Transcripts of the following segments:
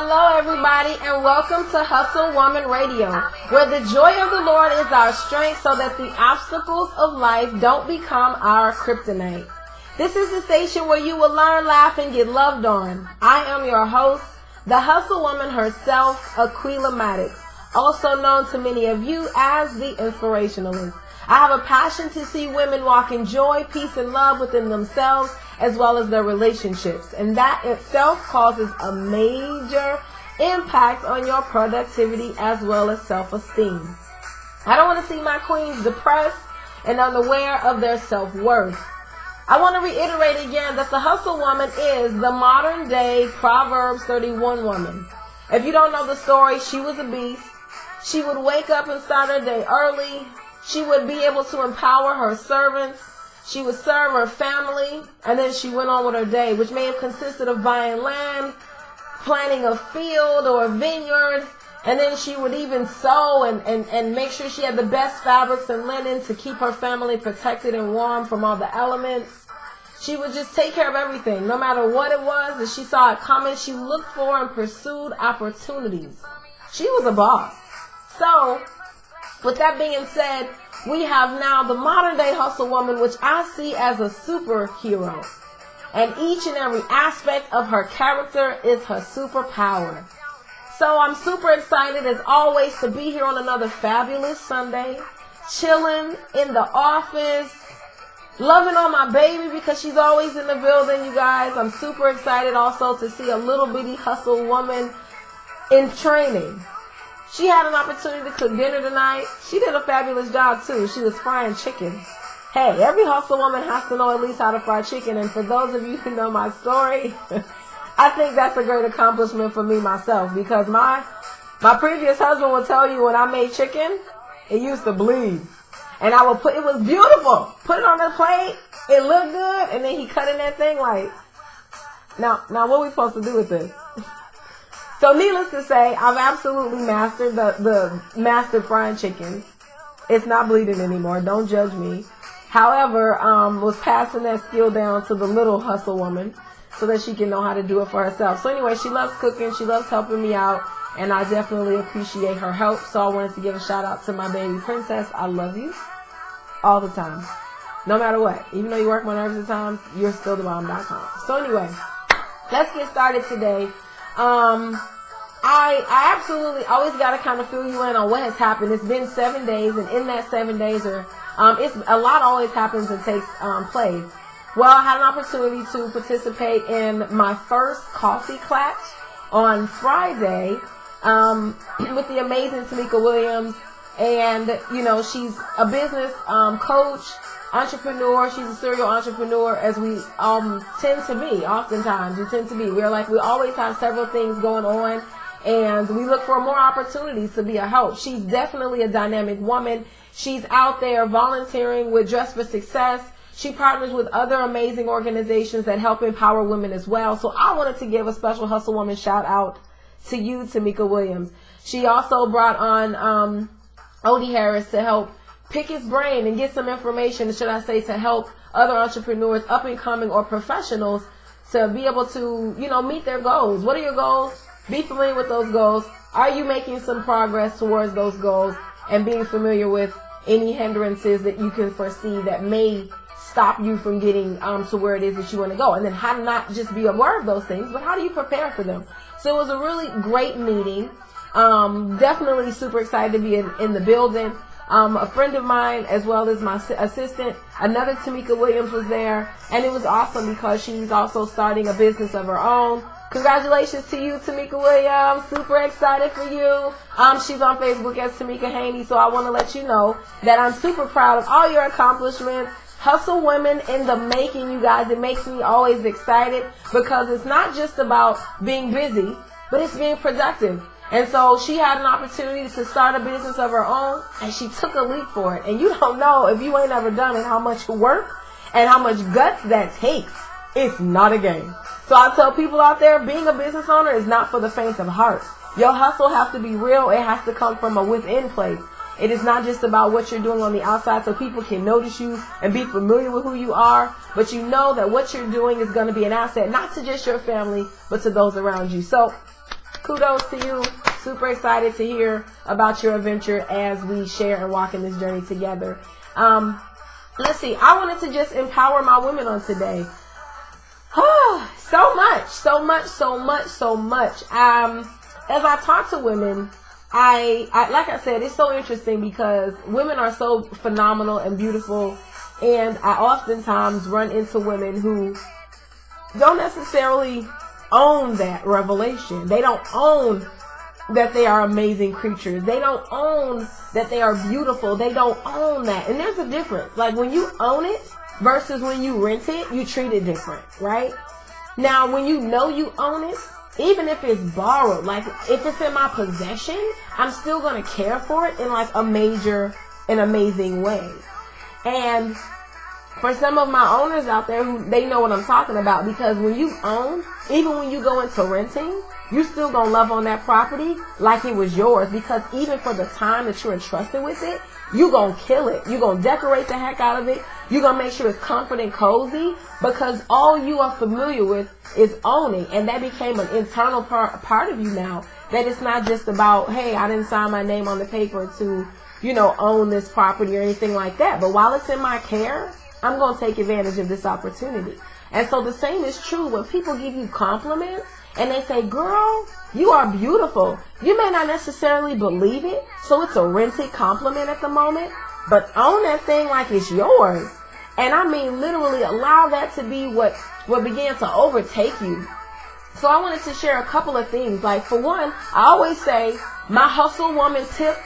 Hello, everybody, and welcome to Hustle Woman Radio, where the joy of the Lord is our strength so that the obstacles of life don't become our kryptonite. This is the station where you will learn, laugh, and get loved on. I am your host, the Hustle Woman herself, Aqueela Maddox, also known to many of you as the Inspirationalist. I have a passion to see women walk in joy, peace, and love within themselves as well as their relationships. And that itself causes a major impact on your productivity as well as self-esteem. I don't want to see my queens depressed and unaware of their self-worth. I want to reiterate again that the hustle woman is the modern day Proverbs 31 woman. If you don't know the story, she was a beast. She would wake up and start her day early. She would be able to empower her servants. She would serve her family, and then she went on with her day, which may have consisted of buying land, planting a field or a vineyard, and then she would even sew and make sure she had the best fabrics and linen to keep her family protected and warm from all the elements. She would just take care of everything, no matter what it was that she saw it coming. She looked for and pursued opportunities. She was a boss. So, with that being said, we have now the modern day hustle woman, which I see as a superhero. And each and every aspect of her character is her superpower. So I'm super excited as always to be here on another fabulous Sunday, chilling in the office, loving on my baby because she's always in the building, you guys. I'm super excited also to see a little bitty hustle woman in training. She had an opportunity to cook dinner tonight. She did a fabulous job, too. She was frying chicken. Hey, every hustle woman has to know at least how to fry chicken. And for those of you who know my story, I think that's a great accomplishment for me myself. Because my previous husband would tell you when I made chicken, it used to bleed. And I would it was beautiful. Put it on the plate. It looked good. And then he cut in that thing like, now what are we supposed to do with this? So needless to say, I've absolutely mastered the mastered frying chicken. It's not bleeding anymore. Don't judge me. However, was passing that skill down to the little hustle woman so that she can know how to do it for herself. So anyway, she loves cooking. She loves helping me out. And I definitely appreciate her help. So I wanted to give a shout out to my baby princess. I love you all the time. No matter what. Even though you work my nerves at times, you're still the bomb.com. So anyway, let's get started today. I absolutely always got to kind of fill you in on what has happened. It's been 7 days, and in that 7 days, it's a lot always happens and takes place. Well, I had an opportunity to participate in my first coffee class on Friday with the amazing Tamika Williams, and you know she's a business coach, entrepreneur. She's a serial entrepreneur, as we tend to be. Oftentimes, we tend to be. We always have several things going on, and we look for more opportunities to be a help. She's definitely a dynamic woman. She's out there volunteering with Dress for Success. She partners with other amazing organizations that help empower women as well. So I wanted to give a special hustle woman shout out to you, Tamika Williams. She also brought on Odie Harris to help pick his brain and get some information, should I say, to help other entrepreneurs, up and coming or professionals, to be able to, meet their goals. What are your goals? Be familiar with those goals. Are you making some progress towards those goals? And being familiar with any hindrances that you can foresee that may stop you from getting to where it is that you want to go. And then how to not just be aware of those things, but how do you prepare for them? So it was a really great meeting. Definitely super excited to be in the building. A friend of mine, as well as my assistant, another Tamika Williams, was there. And it was awesome because she's also starting a business of her own. Congratulations to you, Tamika Williams. Super excited for you. She's on Facebook as Tamika Haney, so I want to let you know that I'm super proud of all your accomplishments. Hustle women in the making, you guys. It makes me always excited because it's not just about being busy, but it's being productive. And so she had an opportunity to start a business of her own, and she took a leap for it. And you don't know, if you ain't ever done it, how much work and how much guts that takes. It's not a game. So I tell people out there, being a business owner is not for the faint of heart. Your hustle has to be real. It has to come from a within place. It is not just about what you're doing on the outside so people can notice you and be familiar with who you are, but you know that what you're doing is going to be an asset, not to just your family, but to those around you. So kudos to you. Super excited to hear about your adventure as we share and walk in this journey together. Let's see. I wanted to just empower my women on today. So much. As I talk to women, I like I said, it's so interesting because women are so phenomenal and beautiful, and I oftentimes run into women who don't necessarily own that revelation. They don't own that they are amazing creatures. They don't own that they are beautiful. They don't own that. And there's a difference. Like when you own it versus when you rent it, you treat it different, right? Now, when you know you own it, even if it's borrowed, like if it's in my possession, I'm still going to care for it in like an amazing way. And for some of my owners out there who they know what I'm talking about, because when you own, even when you go into renting, you still gonna love on that property like it was yours, because even for the time that you're entrusted with it, you gonna kill it. You gonna decorate the heck out of it. You gonna make sure it's comfort and cozy, because all you are familiar with is owning, and that became an internal part of you now. That it's not just about, hey, I didn't sign my name on the paper to, own this property or anything like that. But while it's in my care, I'm gonna take advantage of this opportunity. And so the same is true when people give you compliments and they say, girl, you are beautiful. You may not necessarily believe it, so it's a rented compliment at the moment, but own that thing like it's yours. And I mean, literally allow that to be what began to overtake you. So I wanted to share a couple of things. Like, for one, I always say my hustle woman tip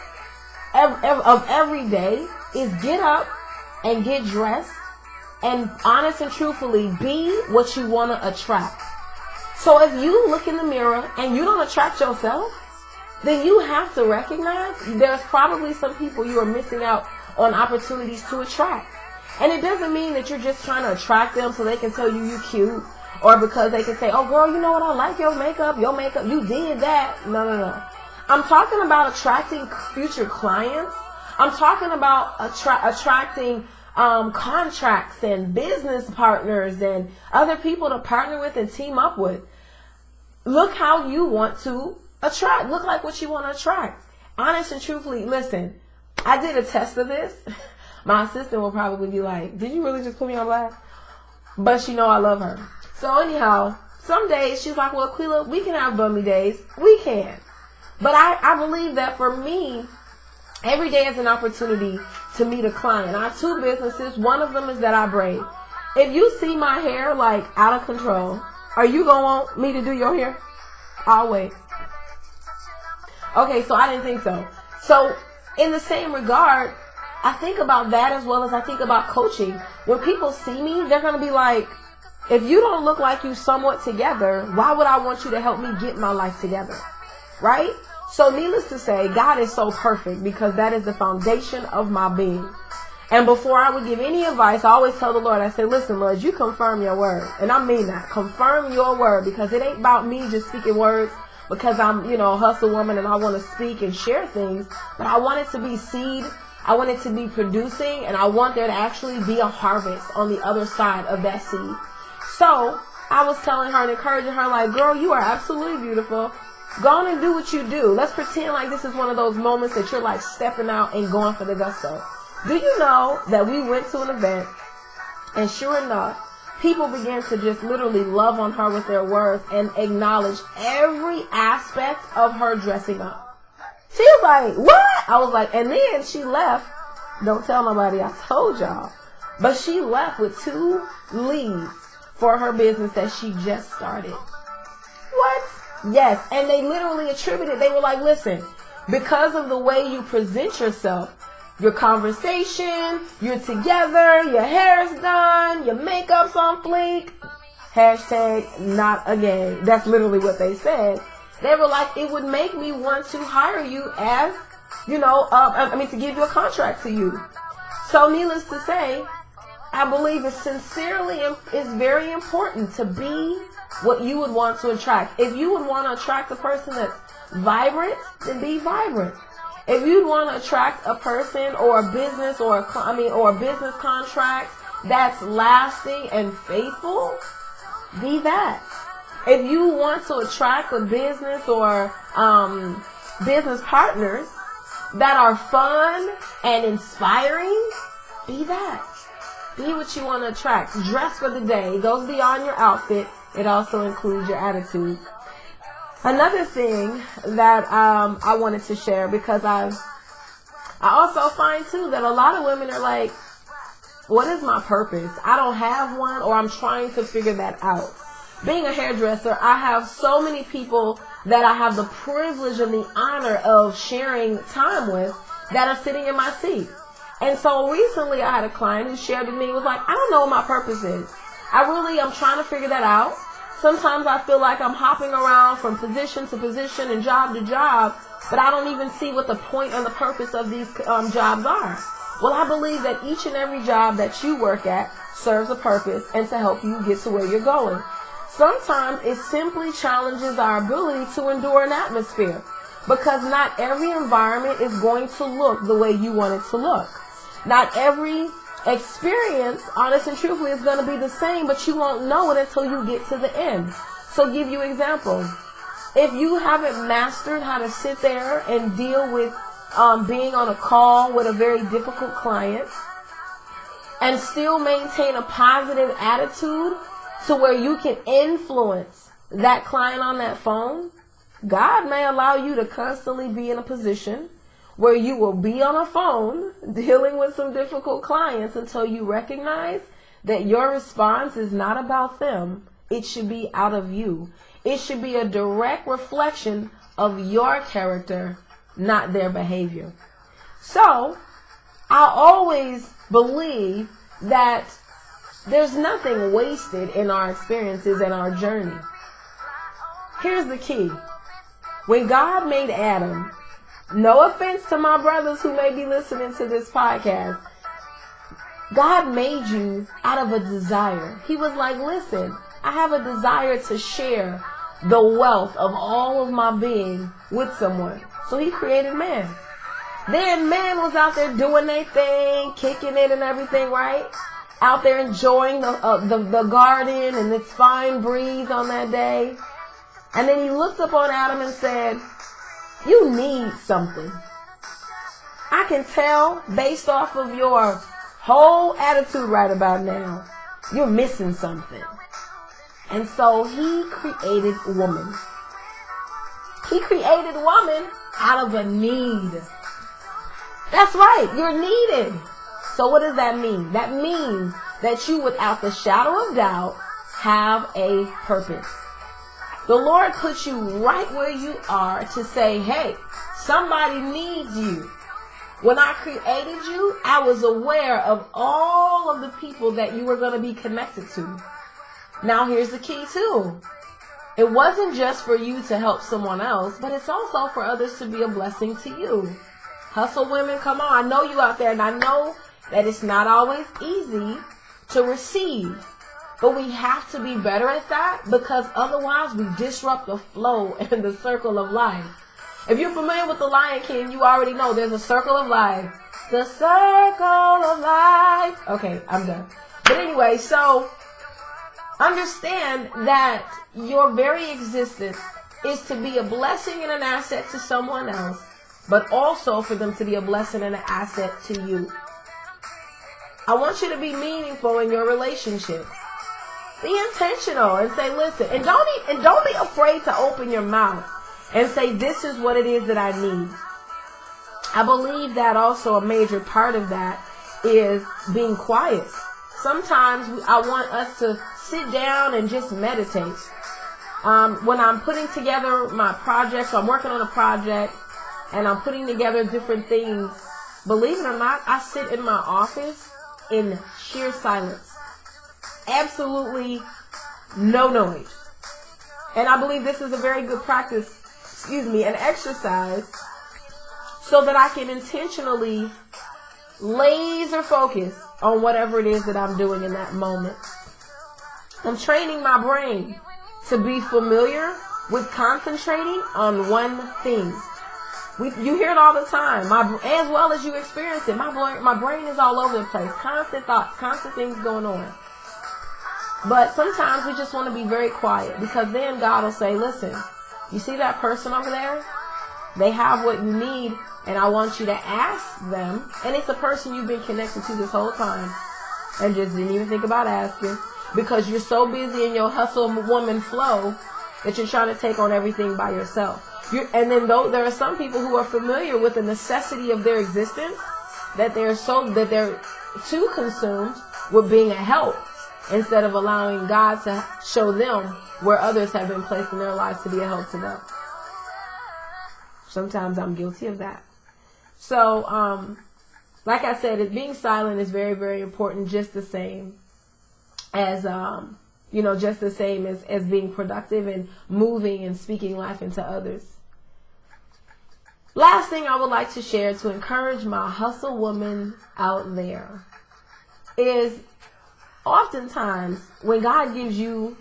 of every day is get up and get dressed and honest and truthfully be what you want to attract. So if you look in the mirror and you don't attract yourself, then you have to recognize there's probably some people you are missing out on opportunities to attract. And it doesn't mean that you're just trying to attract them so they can tell you you're cute, or because they can say, oh girl, you know what, I like your makeup, you did that. No. I'm talking about attracting future clients. I'm talking about attracting contracts and business partners and other people to partner with and team up with. Look how you want to attract. Look like what you want to attract. Honest and truthfully, listen, I did a test of this. My assistant will probably be like, did you really just put me on blast? But she know I love her. So anyhow, some days she's like, well, Aqueela, we can have bummy days. We can. But I believe that for me, every day is an opportunity to meet a client. I have two businesses. One of them is that I braid. If you see my hair like out of control, are you going to want me to do your hair? I'll wait. Okay, so I didn't think so. So in the same regard, I think about that as well as I think about coaching. When people see me, they're going to be like, if you don't look like you somewhat together, why would I want you to help me get my life together? Right? So needless to say, God is so perfect because that is the foundation of my being. And before I would give any advice, I always tell the Lord, I say, listen, Lord, you confirm your word. And I mean that. Confirm your word, because it ain't about me just speaking words because I'm, a hustle woman and I want to speak and share things. But I want it to be seed. I want it to be producing, and I want there to actually be a harvest on the other side of that seed. So I was telling her and encouraging her, like, girl, you are absolutely beautiful. Go on and do what you do. Let's pretend like this is one of those moments that you're like stepping out and going for the gusto. Do you know that we went to an event, and sure enough, people began to just literally love on her with their words and acknowledge every aspect of her dressing up. She was like, what? I was like, and then she left. Don't tell nobody I told y'all. But she left with 2 leads for her business that she just started. What? Yes. And they literally attributed, they were like, listen, because of the way you present yourself, your conversation, you're together, your hair's done, your makeup's on fleek, hashtag not a game. That's literally what they said. They were like, it would make me want to hire you as, to give you a contract to you. So needless to say, I believe it's very important to be what you would want to attract. If you would want to attract a person that's vibrant, then be vibrant. If you want to attract a person or a business or a business contract that's lasting and faithful, be that. If you want to attract a business or business partners that are fun and inspiring, be that. Be what you want to attract. Dress for the day. It goes beyond your outfit. It also includes your attitude. Another thing that I wanted to share, because I also find too that a lot of women are like, what is my purpose? I don't have one, or I'm trying to figure that out. Being a hairdresser, I have so many people that I have the privilege and the honor of sharing time with that are sitting in my seat. And so recently I had a client who shared with me, was like, I don't know what my purpose is. I'm trying to figure that out. Sometimes I feel like I'm hopping around from position to position and job to job, but I don't even see what the point and the purpose of these jobs are. Well, I believe that each and every job that you work at serves a purpose and to help you get to where you're going. Sometimes it simply challenges our ability to endure an atmosphere, because not every environment is going to look the way you want it to look. Not every experience, honest and truthfully, is going to be the same, but you won't know it until you get to the end. So give you an example. If you haven't mastered how to sit there and deal with being on a call with a very difficult client and still maintain a positive attitude to where you can influence that client on that phone, God may allow you to constantly be in a position where you will be on a phone dealing with some difficult clients until you recognize that your response is not about them. It should be out of you. It should be a direct reflection of your character, not their behavior. So, I always believe that there's nothing wasted in our experiences and our journey. Here's the key. When God made Adam, no offense to my brothers who may be listening to this podcast, God made you out of a desire. He was like, listen, I have a desire to share the wealth of all of my being with someone. So he created man. Then man was out there doing their thing, kicking it and everything, right? Out there enjoying the garden and its fine breeze on that day. And then he looked up on Adam and said, you need something. I can tell based off of your whole attitude right about now, you're missing something. And so he created woman. He created woman out of a need. That's right, you're needed. So what does that mean? That means that you, without the shadow of doubt, have a purpose. The Lord puts you right where you are to say, hey, somebody needs you. When I created you, I was aware of all of the people that you were going to be connected to. Now here's the key too. It wasn't just for you to help someone else, but it's also for others to be a blessing to you. Hustle women, come on. I know you out there, and I know that it's not always easy to receive. But we have to be better at that, because otherwise we disrupt the flow and the circle of life. If you're familiar with the Lion King, you already know there's a circle of life. The circle of life. Okay, I'm done. But anyway, so understand that your very existence is to be a blessing and an asset to someone else, but also for them to be a blessing and an asset to you. I want you to be meaningful in your relationships. Be intentional and say, listen, and don't be afraid to open your mouth and say, this is what it is that I need. I believe that also a major part of that is being quiet. Sometimes I want us to sit down and just meditate. When I'm putting together my project, so I'm working on a project and I'm putting together different things, believe it or not, I sit in my office in sheer silence. Absolutely no noise. And I believe this is a very good practice, an exercise, so that I can intentionally laser focus on whatever it is that I'm doing in that moment. I'm training my brain to be familiar with concentrating on one thing. You hear it all the time, as well as you experience it. My brain is all over the place. Constant thoughts, constant things going on. But sometimes we just want to be very quiet, because then God will say, listen, you see that person over there? They have what you need, and I want you to ask them. And it's a person you've been connected to this whole time and just didn't even think about asking because you're so busy in your hustle woman flow that you're trying to take on everything by yourself. And then there are some people who are familiar with the necessity of their existence that they're too consumed with being a help instead of allowing God to show them where others have been placed in their lives to be a help to them. Sometimes I'm guilty of that. So, like I said, being silent is very, very important, just the same as, just the same as being productive and moving and speaking life into others. Last thing I would like to share to encourage my hustle woman out there is oftentimes when God gives you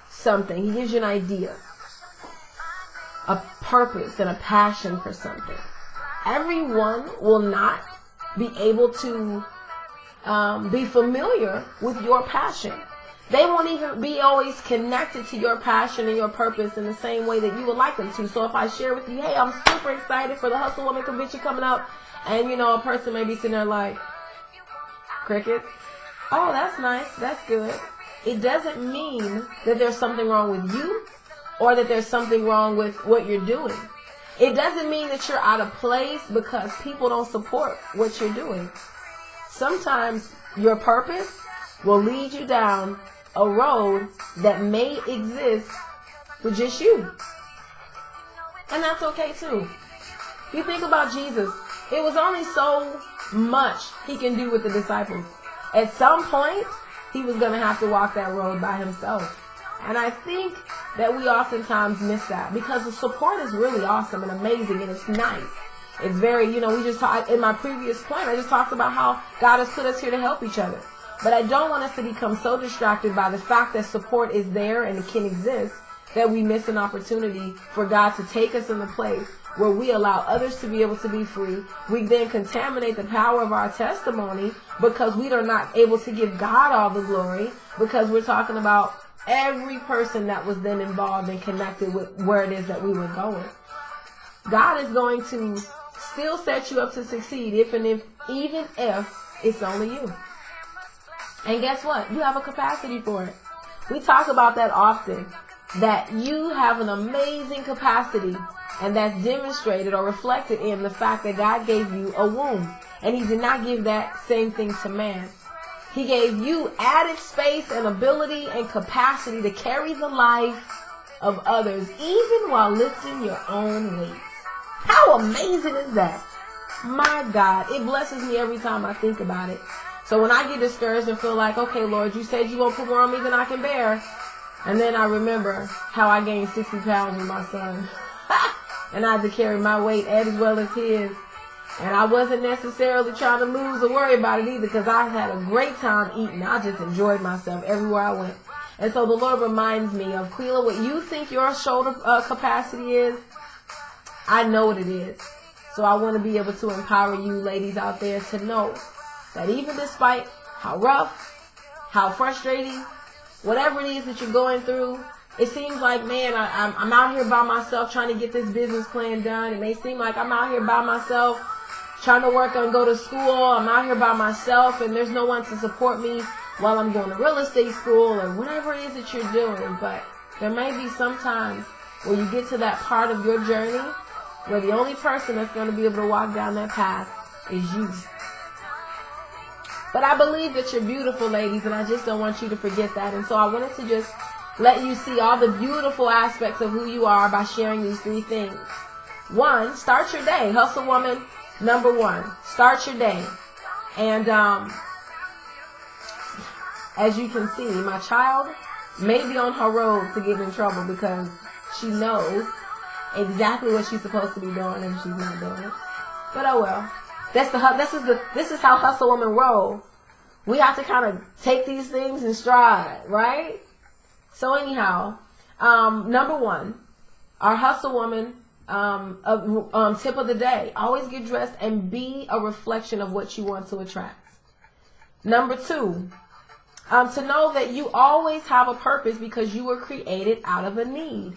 something, He gives you an idea, a purpose and a passion for something. Everyone will not be able to be familiar with your passion. They won't even be always connected to your passion and your purpose in the same way that you would like them to. So if I share with you, hey, I'm super excited for the Hustle Woman Convention coming up, and a person may be sitting there like, crickets. Oh, that's nice. That's good. It doesn't mean that there's something wrong with you or that there's something wrong with what you're doing. It doesn't mean that you're out of place because people don't support what you're doing. Sometimes your purpose will lead you down a road that may exist for just you. And that's okay too. If you think about Jesus, it was only so much He can do with the disciples. At some point, He was going to have to walk that road by Himself. And I think that we oftentimes miss that because the support is really awesome and amazing and it's nice. It's very, we just talked, in my previous point, I just talked about how God has put us here to help each other. But I don't want us to become so distracted by the fact that support is there and it can exist that we miss an opportunity for God to take us in the place where we allow others to be able to be free. We then contaminate the power of our testimony because we are not able to give God all the glory because we're talking about every person that was then involved and connected with where it is that we were going. God is going to still set you up to succeed even if it's only you. And guess what? You have a capacity for it. We talk about that often, that you have an amazing capacity, and that's demonstrated or reflected in the fact that God gave you a womb. And He did not give that same thing to man. He gave you added space and ability and capacity to carry the life of others, even while lifting your own weight. How amazing is that? My God, it blesses me every time I think about it. So when I get discouraged and feel like, okay, Lord, you said you won't put more on me than I can bear. And then I remember how I gained 60 pounds with my son. And I had to carry my weight as well as his. And I wasn't necessarily trying to lose or worry about it either because I had a great time eating. I just enjoyed myself everywhere I went. And so the Lord reminds me of, Aqueela, what you think your shoulder capacity is, I know what it is. So I want to be able to empower you ladies out there to know that even despite how rough, how frustrating, whatever it is that you're going through, it seems like, man, I'm out here by myself trying to get this business plan done. It may seem like I'm out here by myself trying to work and go to school. I'm out here by myself and there's no one to support me while I'm going to real estate school or whatever it is that you're doing. But there may be some times where you get to that part of your journey where the only person that's going to be able to walk down that path is you. But I believe that you're beautiful, ladies, and I just don't want you to forget that. And so I wanted to just let you see all the beautiful aspects of who you are by sharing these 3 things. 1, start your day. Hustle woman, number 1. Start your day. And as you can see, my child may be on her road to get in trouble because she knows exactly what she's supposed to be doing and she's not doing it. But oh well. This is how hustle women roll. We have to kind of take these things in stride, right? So anyhow, number 1, our hustle woman tip of the day: always get dressed and be a reflection of what you want to attract. Number 2, to know that you always have a purpose because you were created out of a need.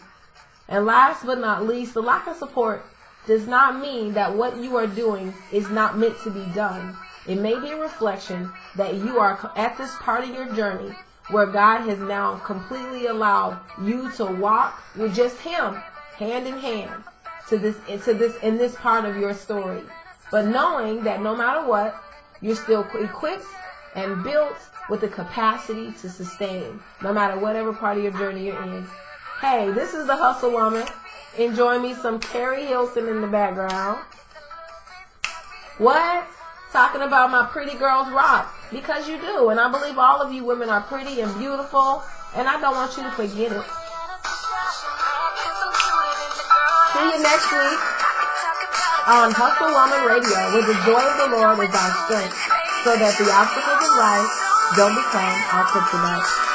And last but not least, the lack of support does not mean that what you are doing is not meant to be done. It may be a reflection that you are at this part of your journey where God has now completely allowed you to walk with just Him, hand in hand, in this part of your story. But knowing that no matter what, you're still equipped and built with the capacity to sustain, no matter whatever part of your journey you're in. Hey, this is the Hustle Woman. Enjoying me some Carrie Hilson in the background. What? Talking about my pretty girls rock. Because you do. And I believe all of you women are pretty and beautiful. And I don't want you to forget it. See you next week on Hustle Woman Radio, where the joy of the Lord is our strength, so that the obstacles of life don't become our kryptonite.